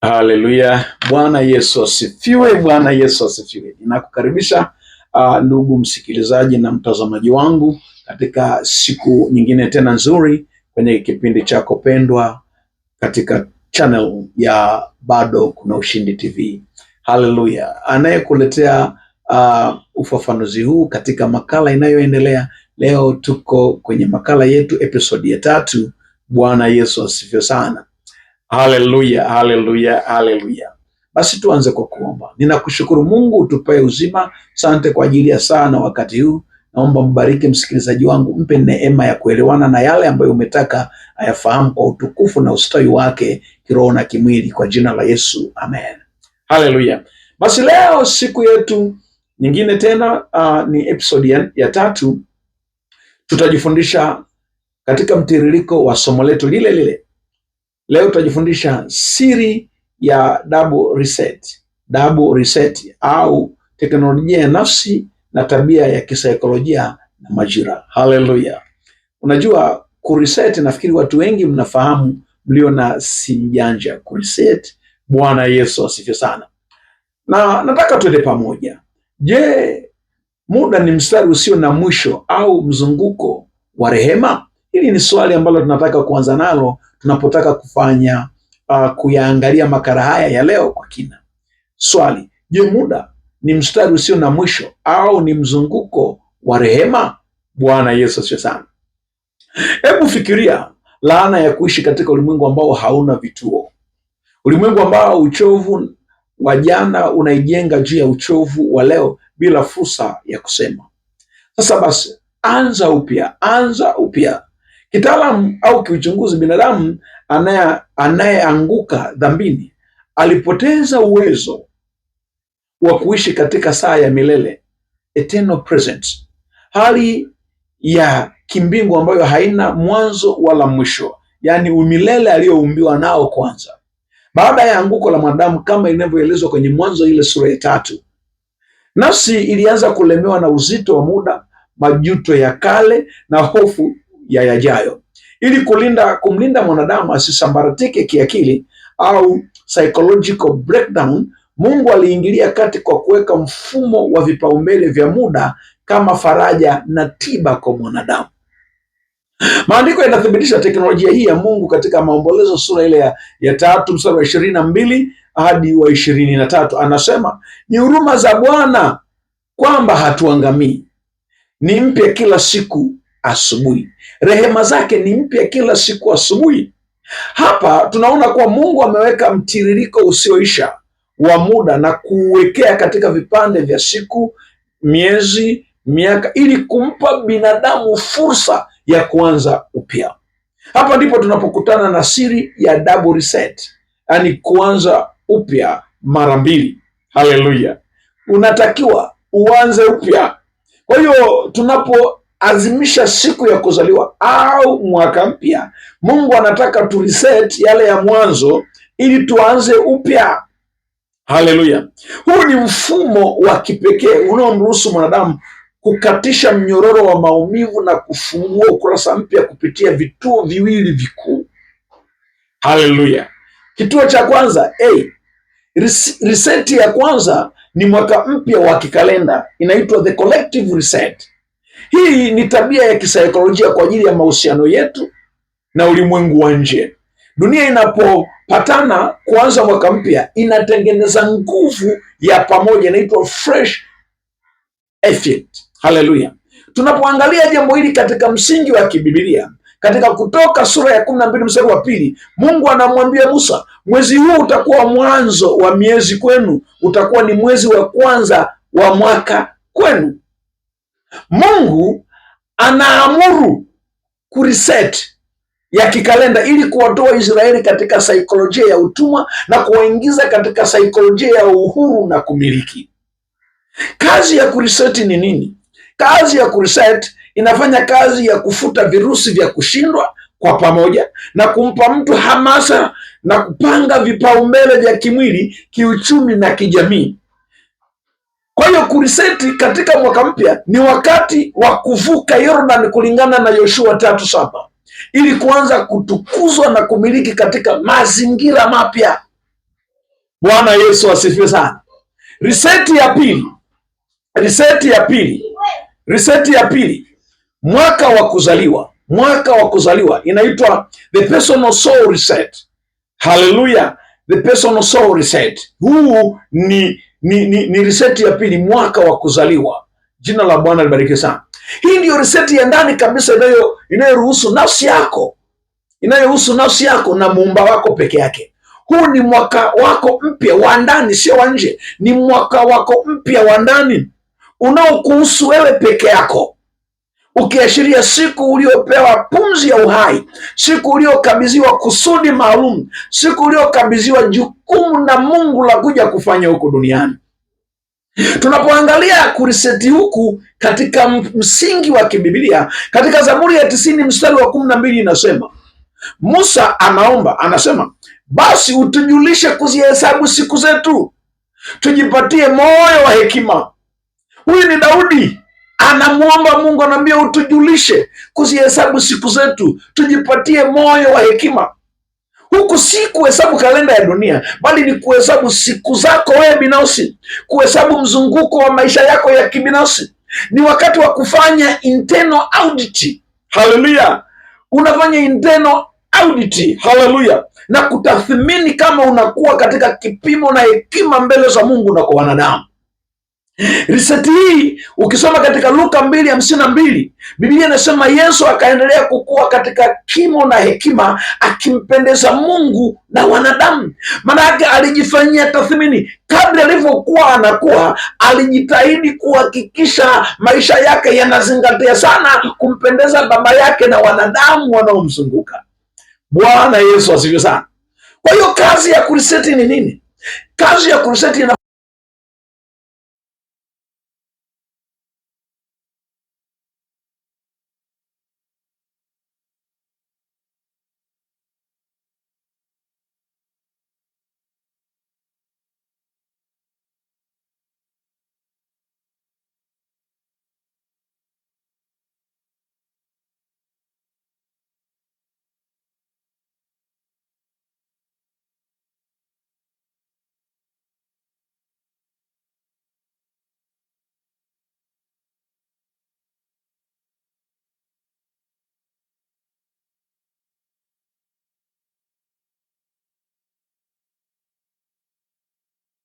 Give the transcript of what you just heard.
Haleluya. Bwana Yesu asifiwe. Bwana Yesu asifiwe. Ninakukaribisha ndugu msikilizaji na mtazamaji wangu katika siku nyingine tena nzuri kwenye kipindi chako pendwa katika channel ya Bado Kuna Ushindi TV. Haleluya. Anayekuletea ufafanuzi huu katika makala inayoendelea leo, tuko kwenye makala yetu episodi ya 3. Bwana Yesu asifiwe sana. Haleluya, haleluya, haleluya. Basi tuanze kwa kuomba. Ninakushukuru Mungu utupae uzima. Asante kwa ajili ya saa na wakati huu. Naomba mbariki msikilizaji wangu, mpe neema ya kuelewana na yale ambayo umetaka ayafahamu kwa utukufu na ustawi wake kiroho na kimwili, kwa jina la Yesu, amen. Haleluya. Basi leo siku yetu nyingine tena, ni episode ya 3. Tutajifundisha katika mtiririko wa somo letu lile lile. Leo tutajifundisha siri ya double reset. Double reset au teknolojia ya nafsi na tabia ya kisaikolojia na majira. Haleluya. Unajua kureset, nafikiri watu wengi mnafahamu, mlio na simu janja kureset. Bwana Yesu asifiwe sana. Na nataka tuende pamoja. Je, muda ni mstari usio na mwisho au mzunguko wa rehema? Hili ni swali ambalo tunataka kuanza nalo tunapotaka kufanya kuyaangalia makala haya ya leo kwa kina. Swali: je, muda ni mstari usio na mwisho au ni mzunguko wa rehema? Bwana Yesu asifiwe sana. Hebu fikiria laana ya kuishi katika ulimwengu ambao hauna vituo, ulimwengu ambao uchovu wa jana unaijenga juu ya uchovu wa leo bila fursa ya kusema. Sasa basi, anza upya, anza upya. Kitaalamu au kiuchunguzi, binadamu anayeanguka dhambini alipoteza uwezo wa kuishi katika saa ya milele, eternal presence, hali ya kimbingu ambayo haina mwanzo wala mwisho, yaani umilele aliyoumbiwa nao kwanza. Baada ya anguko la mwanadamu, kama inavyoelezwa kwenye Mwanzo ile sura ya 3, nafsi ilianza kulemewa na uzito wa muda, majuto ya kale na hofu ya yajayo. Ili kumlinda mwanadamu asisambaratike kiakili au psychological breakdown, Mungu aliingilia kati kwa kuweka mfumo wa vipaumbele vya muda kama faraja na tiba kwa mwanadamu. Maandiko yanathibitisha teknolojia hii ya Mungu katika Maombolezo sura ile ya 3 mstari wa 22 hadi wa 23. Anasema, ni huruma za Bwana kwamba hatuangamii, ni mpya kila siku asubuhi, rehema zake ni mpya kila siku asubuhi. Hapa tunaona kuwa Mungu ameweka mtiririko usioisha wa muda na kuwekea katika vipande vya siku, miezi, miaka, ili kumpa binadamu fursa ya kuanza upya. Hapa ndipo tunapokutana na siri ya double reset, yani kuanza upya mara mbili. Haleluya. Unatakiwa uanze upya. Kwa hiyo tunapoazimisha siku ya kuzaliwa au mwaka mpya, Mungu anataka tu reset yale ya mwanzo ili tuanze upya. Haleluya. Huu ni mfumo wa kipekee unaomruhusu mwanadamu kukatisha mnyororo wa maumivu na kufungua ukurasa mpya kupitia vituo viwili vikuu. Haleluya. Kituo cha kwanza, reset ya kwanza ni mwaka mpya wa kikalenda, inaitwa the collective reset. Hii ni tabia ya kisaikolojia kwa ajili ya mahusiano yetu na ulimwengu wa nje. Dunia inapopatana kuanza mwaka mpya, inatengeneza nguvu ya pamoja, inaitwa fresh effect. Haleluya. Tunapoangalia jambo hili katika msingi wa kibibilia, katika Kutoka sura ya 12 mstari wa 2, Mungu anamwambia Musa, mwezi huu utakuwa mwanzo wa miezi kwenu, utakuwa ni mwezi wa kwanza wa mwaka kwenu. Mungu anaamuru kureset ya kikalenda ili kuwatoa Israeli katika saikolojia ya utumwa na kuwaingiza katika saikolojia ya uhuru na kumiliki. Kazi ya kureset ni nini? Kazi ya kureset inafanya kazi ya kufuta virusi vya kushindwa kwa pamoja na kumpa mtu hamasa na kupanga vipaumbele vya kimwili, kiuchumi na kijamii. Kwa hiyo kureset katika mwaka mpya ni wakati wa kuvuka Yordan kulingana na Yoshua 3:7, ili kuanza kutukuzwa na kumiliki katika mazingira mapya. Bwana Yesu asifiwe sana. Riseti ya pili, mwaka wa kuzaliwa inaitwa the personal soul reset. Haleluya, the personal soul reset. Huu ni riseti ya pili, mwaka wa kuzaliwa. Jina la Bwana libarikiwe sana. Hii ndiyo riseti ya ndani kabisa inayoruhusu nafsi yako na muumba wako peke yake. Huu ni mwaka wako mpya wa ndani, sio wa nje. Ni mwaka wako mpya wa ndani unaokuhusu wewe peke yako, ukiashiria siku uliopewa pumzi ya uhai, siku uliokabidhiwa kusudi maalum, siku uliokabidhiwa jukumu na Mungu la kuja kufanya huko duniani. Tunapoangalia kuriseti huku katika msingi wa kibibilia, katika Zaburi ya 90 mstari wa 12 inasema, Musa anaomba, anasema, basi utujulishe kuzihesabu siku zetu, tujipatie moyo wa hekima. Huyu ni Daudi anamuomba Mungu, anambia utujulishe kuzihesabu siku zetu, tujipatie moyo wa hekima. Huku si kuhesabu kalenda ya dunia, bali ni kuhesabu siku zako wewe binafsi, kuhesabu mzunguko wa maisha yako ya kibinafsi. Ni wakati wa kufanya internal audit. Haleluya, unafanya internal audit. Haleluya, na kutathmini kama unakuwa katika kipimo na hekima mbele za Mungu na kwa wanadamu. Riseti hii ukisoma katika Luka 2:52, Biblia inasema Yesu akaendelea kukua katika kimo na hekima, akimpendeza Mungu na wanadamu. Maana yake alijifanyia tathmini. Kadri alivyokuwa anakuwa, alijitahidi kuhakikisha maisha yake yanazingatia sana kumpendeza Baba yake na wanadamu wanaomzunguka. Bwana Yesu asifiwe sana. Kwa hiyo kazi ya kuriseti ni nini? Kazi ya kuriseti